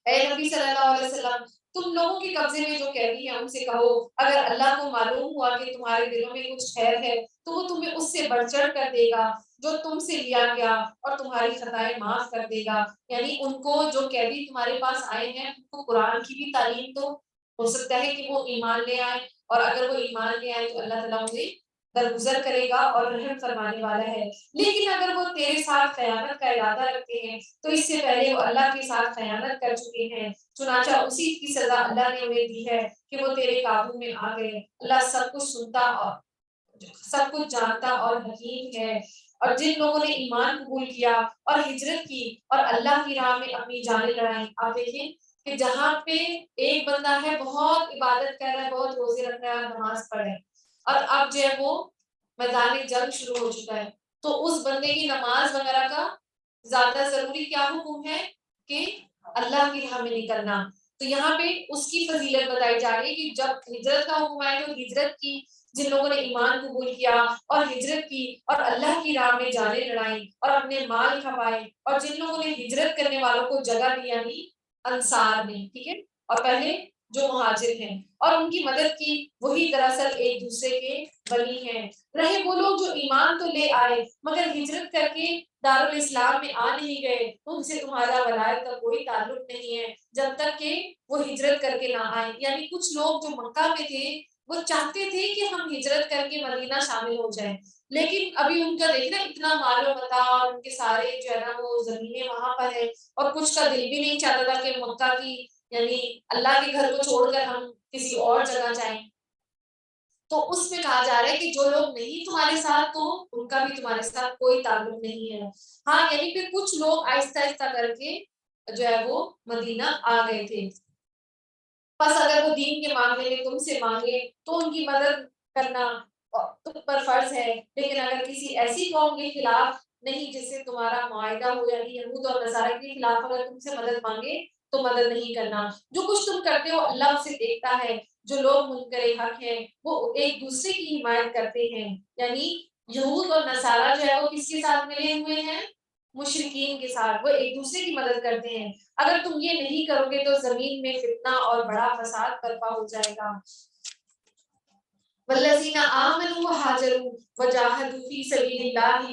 اے نبی صلی اللہ علیہ وسلم تم لوگوں کے قبضے میں جو قیدی ہیں ان سے کہو اگر اللہ کو معلوم ہوا کہ تمہارے دلوں میں کچھ خیر ہے تو وہ تمہیں اس سے بڑھ چڑھ کر دے گا، جو تم سے لیا گیا اور تمہاری خطائیں معاف کر دے گا. یعنی ان کو جو قیدی تمہارے پاس آئے ہیں ان کو قرآن کی بھی تعلیم تو ہو سکتا ہے کہ وہ ایمان لے آئے, اور اگر وہ ایمان لے آئے تو اللہ تعالیٰ انہیں درگزر کرے گا اور رحم فرمانے والا ہے. لیکن اگر وہ تیرے ساتھ خیانت کا ارادہ رکھتے ہیں تو اس سے پہلے وہ اللہ کے ساتھ خیانت کر چکے ہیں, چنانچہ اسی کی سزا اللہ نے انہیں دی ہے کہ وہ تیرے قابو میں آ گئے. اللہ سب کچھ سنتا اور سب کچھ جانتا اور حکیم ہے. اور جن لوگوں نے ایمان قبول کیا اور ہجرت کی اور اللہ کی راہ میں اپنی جانیں لڑائیں, آپ دیکھیں کہ جہاں پہ ایک بندہ ہے بہت عبادت کر رہا ہے, بہت روزے رکھ رہا ہے, نماز پڑھ رہا ہے, اور اب جو ہے وہ میدان جنگ شروع ہو چکا ہے, تو اس بندے کی نماز وغیرہ کا زیادہ ضروری کیا حکم ہے کہ اللہ کی راہ میں نکلنا. تو یہاں پہ اس کی فضیلت بتائی جا رہی ہے کہ جب ہجرت کا حکم آئے تو ہجرت کی, جن لوگوں نے ایمان قبول کیا اور ہجرت کی اور اللہ کی راہ میں جانیں لڑائیں اور اپنے مال کھپائے, اور جن لوگوں نے ہجرت کرنے والوں کو جگہ دی یعنی انصار نے, ٹھیک ہے, اور پہلے جو مہاجر ہیں اور ان کی مدد کی, وہی دراصل ایک دوسرے کے ولی ہیں. رہے وہ لوگ جو ایمان تو لے آئے مگر ہجرت کر کے دارالاسلام میں آ نہیں گئے, ان سے تمہارا ولایت کا کوئی تعلق نہیں ہے جب تک کہ وہ ہجرت کر کے نہ آئے. یعنی کچھ لوگ جو مکہ میں تھے وہ چاہتے تھے کہ ہم ہجرت کر کے مدینہ شامل ہو جائیں, لیکن ابھی ان کا دیکھنا اتنا مال و متاع اور ان کے سارے جو ہے نا وہ زمینیں وہاں پر ہے, اور کچھ کا دل بھی نہیں چاہتا تھا کہ مکہ کی یعنی اللہ کے گھر کو چھوڑ کر ہم کسی اور جگہ جائیں. تو اس میں کہا جا رہا ہے کہ جو لوگ نہیں تمہارے ساتھ تو ان کا بھی تمہارے ساتھ کوئی تعلق نہیں ہے. ہاں یعنی پھر کچھ لوگ آہستہ آہستہ کر کے جو ہے وہ مدینہ آ گئے تھے. بس اگر وہ دین کے معاملے میں تم سے مانگے تو ان کی مدد کرنا تم پر فرض ہے, لیکن اگر کسی ایسی قوم کے خلاف نہیں جس سے تمہارا معاہدہ ہو, یعنی یہود اور نصارہ کے خلاف اگر تم سے مدد مانگے تو مدد نہیں کرنا. جو کچھ تم کرتے ہو اللہ اسے دیکھتا ہے. جو لوگ منکر حق ہیں وہ ایک دوسرے کی حمایت کرتے ہیں, یعنی یہود اور نصارہ جو ہے وہ کس کے ساتھ ملے ہوئے ہیں, مشرکین کے ساتھ, وہ ایک دوسرے کی مدد کرتے ہیں. اگر تم یہ نہیں کرو گے تو زمین میں فتنہ اور بڑا فساد برپا ہو جائے گا. والذین آمنوا وهاجروا وجاهدوا في سبيل الله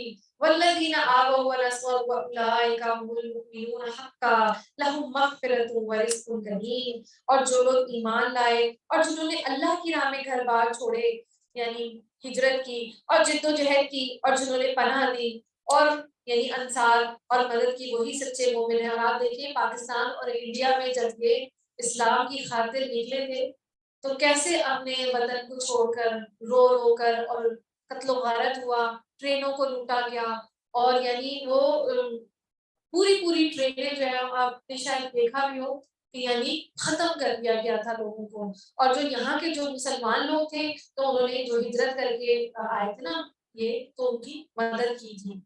والذین آووا ونصروا فأولئک هم المؤمنون حقا لهم مغفرة ورزق کریم. اور جو لوگ ایمان لائے اور جنہوں نے اللہ کی راہ میں گھر بار چھوڑے یعنی ہجرت کی اور جدوجہد کی اور جنہوں نے پناہ دی اور یعنی انصار اور مدد کی, وہی سچے مومن ہیں. اور آپ دیکھیں پاکستان اور انڈیا میں جب یہ اسلام کی خاطر نکلے تھے تو کیسے اپنے وطن کو چھوڑ کر رو رو کر, اور قتل و غارت ہوا, ٹرینوں کو لوٹا گیا, اور یعنی وہ پوری ٹرینیں جو ہے آپ نے شاید دیکھا بھی ہو کہ یعنی ختم کر دیا گیا تھا لوگوں کو. اور جو یہاں کے جو مسلمان لوگ تھے تو انہوں نے جو ہجرت کر کے آئے تھے نا یہ, تو ان کی مدد کی تھی,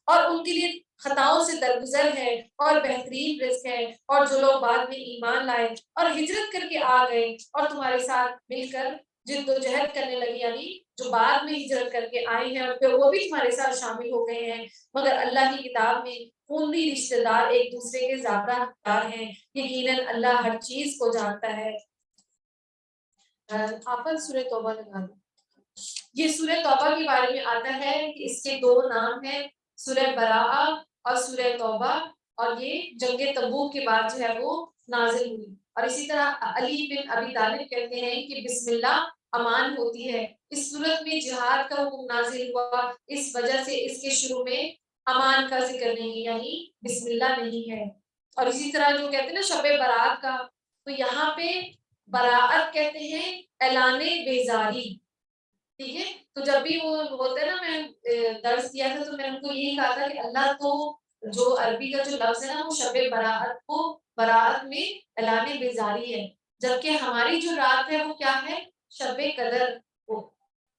اور ان کے لیے خطاؤں سے درگزر ہے اور بہترین رزق ہے. اور جو لوگ بعد میں ایمان لائے اور ہجرت کر کے آ گئے اور تمہارے ساتھ مل کر جد و جہد کرنے لگے, یعنی جو بعد میں ہجرت کر کے آئے ہیں اور پھر وہ بھی تمہارے ساتھ شامل ہو گئے ہیں, مگر اللہ کی کتاب میں خونی رشتہ دار ایک دوسرے کے زیادہ حقدار ہیں, یقیناً اللہ ہر چیز کو جانتا ہے. آپ سورہ توبہ لگا دیں. یہ سورہ توبہ کے بارے میں آتا ہے کہ اس کے دو نام ہیں, سورہ براءہ اور سورہ توبہ, اور یہ جنگ تبوک کے بعد جو ہے وہ نازل ہوئی. اور اسی طرح علی بن ابی طالب کہتے ہیں کہ بسم اللہ امان ہوتی ہے. اس صورت میں جہاد کا حکم نازل ہوا اس وجہ سے اس کے شروع میں امان کا ذکر نہیں, یعنی بسم اللہ نہیں ہے. اور اسی طرح جو کہتے ہیں نا شب برات کا, تو یہاں پہ براعت کہتے ہیں اعلان بیزاری, ٹھیک ہے. تو جب بھی وہ ہوتا ہے نا, میں درس دیا تھا تو میں نے ان کو یہی کہا تھا کہ اللہ تو جو عربی کا جو لفظ ہے نا وہ شب براعت کو براعت میں اعلان بیزاری ہے, جبکہ ہماری جو رات ہے وہ کیا ہے, شب قدر, وہ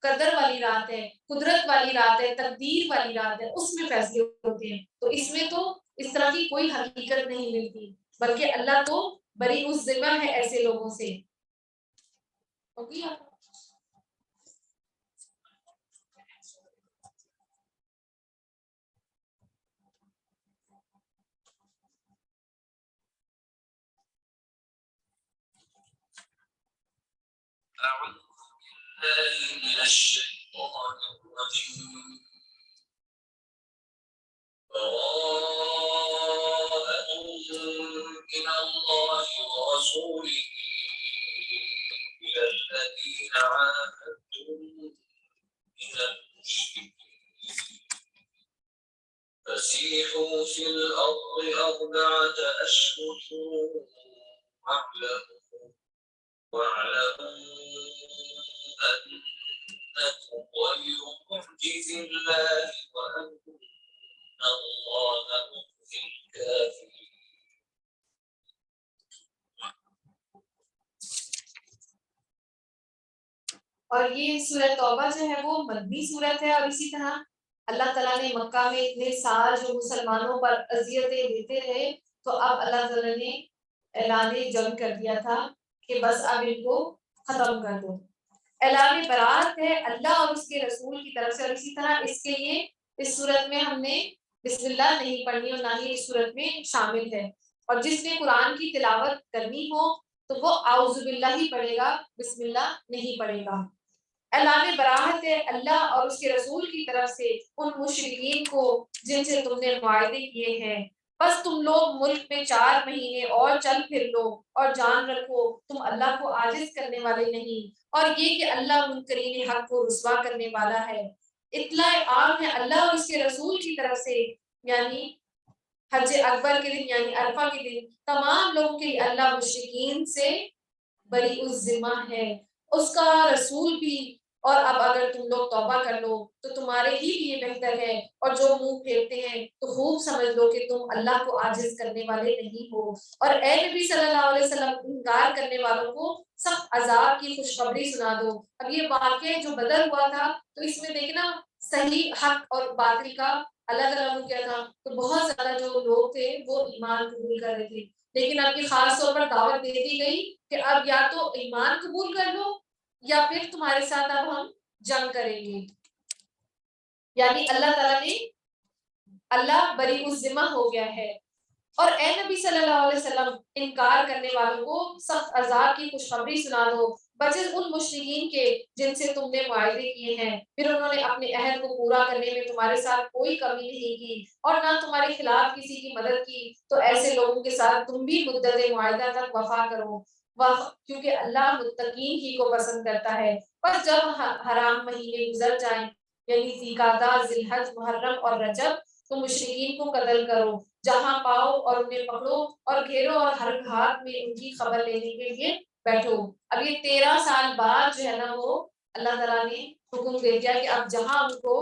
قدر والی رات ہے, قدرت والی رات ہے, تقدیر والی رات ہے, اس میں فیصلے ہوتے ہیں. تو اس میں تو اس طرح کی کوئی حقیقت نہیں ملتی, بلکہ اللہ تو بری اس ذمہ ہے ایسے لوگوں سے. اوکے. أعوذ بالله من الشيطان الرجيم ورسوله إلى الذين عاهدتم من المشركين فسيحوا في الأرض 4 أشهر واعلموا أنكم غير معجز الله وأن الله مخزي الكافرين. اور یہ سورۃ توبہ جو ہے وہ مدنی سورت ہے، اور اسی طرح اللہ تعالیٰ نے مکہ میں اتنے سال جو مسلمانوں پر اذیتیں دیتے رہے، تو اب اللہ تعالیٰ نے اعلان جنگ کر دیا تھا کہ بس اب ان کو ختم کر دو. اعلان برات ہے اللہ اور اس کے رسول کی طرف سے، اور اسی طرح اس کے لیے اس صورت میں ہم نے بسم اللہ نہیں پڑھنی اور نہ ہی اس صورت میں شامل ہے. اور جس نے قرآن کی تلاوت کرنی ہو تو وہ اعوذ باللہ ہی پڑھے گا، بسم اللہ نہیں پڑھے گا. اعلان براہت ہے اللہ اور اس کے رسول کی طرف سے ان مشرکین کو جن سے تم نے معاہدے کیے ہیں. بس تم لوگ ملک میں 4 مہینے اور چل پھر لو، اور جان رکھو تم اللہ کو عاجز کرنے والے نہیں، اور یہ کہ اللہ منکرین حق کو رسوا کرنے والا ہے. اطلاع عام ہے اللہ اور اس کے رسول کی طرف سے، یعنی حج اکبر کے دن یعنی عرفہ کے دن تمام لوگوں کے لیے اللہ مشرکین سے بری الذمہ ہے، اس کا رسول بھی. اور اب اگر تم لوگ توبہ کر لو تو تمہارے ہی لیے بہتر ہے، اور جو منہ پھیرتے ہیں تو خوب سمجھ لو کہ تم اللہ کو عاجز کرنے والے نہیں ہو. اور اے نبی صلی اللہ علیہ وسلم انکار کرنے والوں کو سخت عذاب کی خوشخبری سنا دو. اب یہ واقعہ جو بدر ہوا تھا تو اس میں دیکھنا صحیح حق اور باطل کا الگ الگ ہو گیا تھا، تو بہت زیادہ جو لوگ تھے وہ ایمان قبول کر رہے تھے، لیکن اب یہ خاص طور پر دعوت دے دی گئی کہ اب یا تو ایمان قبول کر لو یا پھر تمہارے ساتھ اب ہم جنگ کریں گے. یعنی اللہ تعالیٰ نے اللہ بری الذمہ ہو گیا ہے. اور اے نبی صلی اللہ علیہ وسلم انکار کرنے والوں کو سخت عذاب کی خوشخبری سنا دو، بجز ان مشرکین کے جن سے تم نے معاہدے کیے ہیں، پھر انہوں نے اپنے عہد کو پورا کرنے میں تمہارے ساتھ کوئی کمی نہیں کی اور نہ تمہارے خلاف کسی کی مدد کی، تو ایسے لوگوں کے ساتھ تم بھی مدت معاہدہ تک وفا کرو، کیونکہ اللہ متقین ہی کو پسند کرتا ہے. بس جب حرام مہینے گزر جائیں یعنی ذوالقعدہ، ذی الحج، محرم اور رجب، تو مشرکین کو قتل کرو جہاں پاؤ اور انہیں پکڑو اور گھیرو اور ہر گھات میں ان کی خبر لینے کے لیے بیٹھو. اب یہ 13 سال بعد جو ہے نا وہ اللہ تعالیٰ نے حکم دے دیا کہ اب جہاں ان کو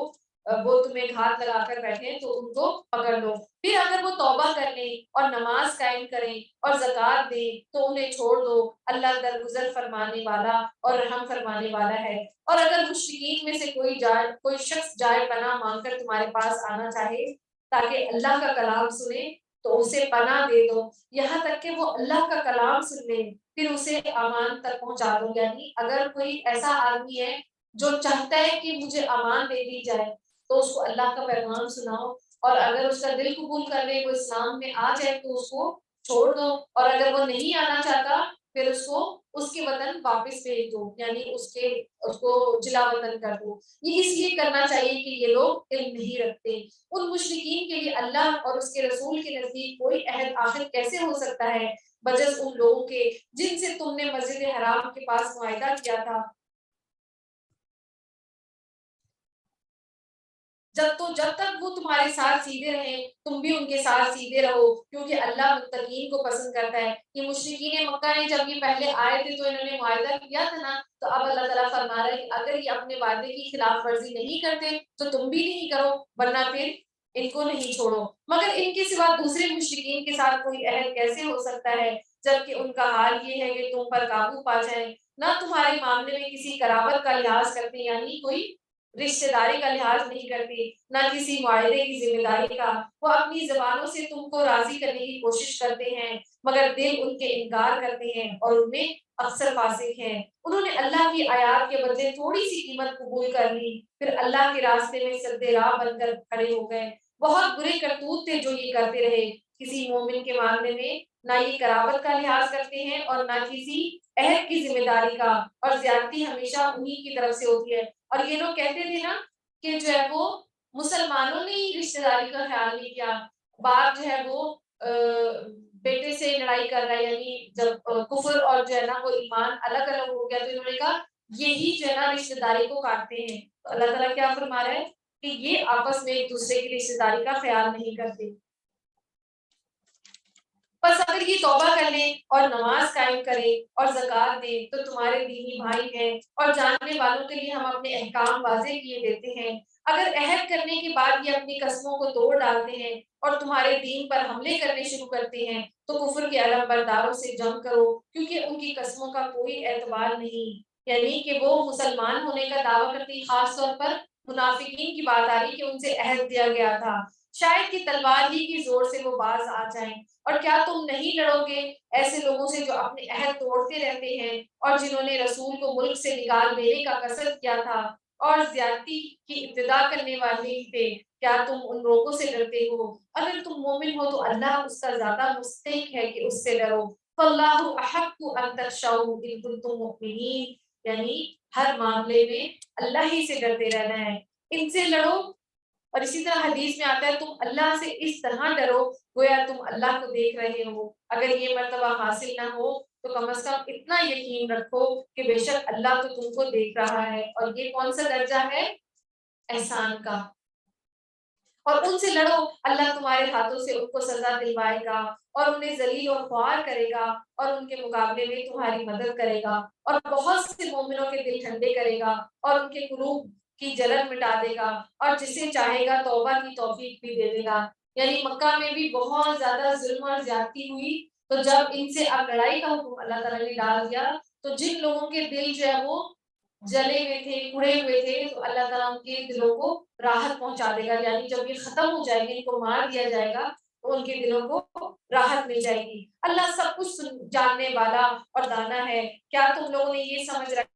وہ تمہیں گھات لگا کر بیٹھے تو ان کو پکڑ لو. پھر اگر وہ توبہ کر لیں اور نماز قائم کریں اور زکوٰۃ دیں تو انہیں چھوڑ دو، اللہ درگزر فرمانے والا اور رحم فرمانے والا ہے. اور اگر مشرکین میں سے کوئی شخص جائے پناہ مانگ کر تمہارے پاس آنا چاہے تاکہ اللہ کا کلام سنے تو اسے پناہ دے دو، یہاں تک کہ وہ اللہ کا کلام سن لے پھر اسے امان تک پہنچا دو. یعنی اگر کوئی ایسا آدمی ہے جو چاہتا ہے کہ مجھے امان دے دی جائے تو اس کو اللہ کا پیغام سناؤ، اور اگر اس کا دل قبول کر لے، وہ اسلام میں آ جائے تو اس کو چھوڑ دو، اور اگر وہ نہیں آنا چاہتا پھر اس کو اس کے وطن واپس بھیج دو، یعنی اس کو جلا وطن کر دو. یہ اس لیے کرنا چاہیے کہ یہ لوگ علم نہیں رکھتے. ان مشرکین کے لیے اللہ اور اس کے رسول کے نزدیک کوئی عہد آخر کیسے ہو سکتا ہے بجز ان لوگوں کے جن سے تم نے مسجد حرام کے پاس معاہدہ کیا تھا، جب تک وہ تمہارے ساتھ سیدھے رہیں تم بھی ان کے ساتھ سیدھے رہو، کیونکہ اللہ متقین کو پسند کرتا ہے. کہ مشرکین مکہ نے جب یہ پہلے آئے تھے تو انہوں نے معاہدہ کیا تھا نا، تو اب اللہ تعالیٰ فرما رہا ہے کہ اگر یہ اپنے وعدے کی خلاف ورزی نہیں کرتے تو تم بھی نہیں کرو، ورنہ پھر ان کو نہیں چھوڑو. مگر ان کے سوا دوسرے مشرکین کے ساتھ کوئی عہد کیسے ہو سکتا ہے جبکہ ان کا حال یہ ہے کہ تم پر قابو پا جائیں، نہ تمہارے معاملے میں کسی قرابت کا لحاظ کرتے، یعنی کوئی رشتہ داری کا لحاظ نہیں کرتی، نہ کسی معاہدے کی ذمہ داری کا. وہ اپنی زبانوں سے تم کو راضی کرنے کی کوشش کرتے ہیں مگر دل ان کے انکار کرتے ہیں اور ان میں اکثر فاسق ہیں. انہوں نے اللہ کی آیات کے بدلے تھوڑی سی قیمت قبول کر لی، پھر اللہ کے راستے میں سد راہ بن کر کھڑے ہو گئے. بہت برے کرتوت تھے جو یہ کرتے رہے. کسی مومن کے معاملے میں نہ یہ قرابت کا لحاظ کرتے ہیں اور نہ کسی عہد کی ذمہ داری کا، اور زیادتی ہمیشہ انہی کی طرف سے ہوتی ہے. اور یہ لوگ کہتے تھے نا کہ جو ہے وہ مسلمانوں نے ہی رشتہ داری کا خیال نہیں کیا، بات جو ہے وہ بیٹے سے لڑائی کر رہا ہے، یعنی جب کفر اور جو ہے نا وہ ایمان الگ الگ ہو گیا تو انہوں نے کہا یہی جو ہے نا رشتہ داری کو کاٹتے ہیں. تو اللہ تعالیٰ کیا فرما رہا ہے کہ یہ آپس میں ایک دوسرے کی رشتہ داری کا خیال نہیں کرتے. بس اگر یہ توبہ کر لیں اور نماز قائم کریں اور زکوٰۃ دیں تو تمہارے دینی بھائی ہیں اور جاننے والوں کے لیے ہم اپنے احکام واضح کیے دیتے ہیں. اگر عہد کرنے کے بعد یہ اپنی قسموں کو توڑ ڈالتے ہیں اور تمہارے دین پر حملے کرنے شروع کرتے ہیں تو کفر کے علم برداروں سے جنگ کرو کیونکہ ان کی قسموں کا کوئی اعتبار نہیں. یعنی کہ وہ مسلمان ہونے کا دعویٰ کرتی، خاص طور پر منافقین کی بات آ رہی کہ ان سے عہد دیا گیا تھا شاید کہ تلوار ہی کی زور سے وہ باز آ جائیں. اور کیا تم نہیں لڑو گے ایسے لوگوں سے جو اپنے عہد توڑتے رہتے ہیں اور جنہوں نے رسول کو ملک سے نکال دینے کا قصد کیا تھا اور زیادتی کی ابتدا کرنے والے تھے؟ کیا تم ان لوگوں سے ڈرتے ہو؟ اگر تم مومن ہو تو اللہ اس کا زیادہ مستحق ہے کہ اس سے ڈرو. فاللہ احق ان تخشوہ ان کنتم مؤمنین. یعنی ہر معاملے میں اللہ ہی سے ڈرتے رہنا ہے، ان سے لڑو. اور اسی طرح حدیث میں آتا ہے تم اللہ سے اس طرح ڈرو گویا تم اللہ کو دیکھ رہے ہو. اگر یہ مرتبہ حاصل نہ ہو تو کم از کم اتنا یقین رکھو کہ بے شک اللہ تو تم کو دیکھ رہا ہے. اور یہ کون سا درجہ ہے؟ احسان کا. اور ان سے لڑو، اللہ تمہارے ہاتھوں سے ان کو سزا دلوائے گا اور انہیں ذلیل اور خوار کرے گا اور ان کے مقابلے میں تمہاری مدد کرے گا اور بہت سے مومنوں کے دل ٹھنڈے کرے گا اور ان کے قلوب کی جلن مٹا دے گا اور جسے چاہے گا توبہ کی توفیق بھی دے دے گا. یعنی مکہ میں بھی بہت زیادہ ظلم اور زیادتی ہوئی تو جب ان سے اب لڑائی کا حکم اللہ تعالیٰ نے ڈال دیا تو جن لوگوں کے دل جو ہے وہ جلے ہوئے تھے، کڑے ہوئے تھے، تو اللہ تعالیٰ ان کے دلوں کو راحت پہنچا دے گا. یعنی جب یہ ختم ہو جائے گی، ان کو مار دیا جائے گا تو ان کے دلوں کو راحت مل جائے گی. اللہ سب کچھ جاننے والا اور دانا ہے. کیا تم لوگوں نے یہ سمجھ رکھا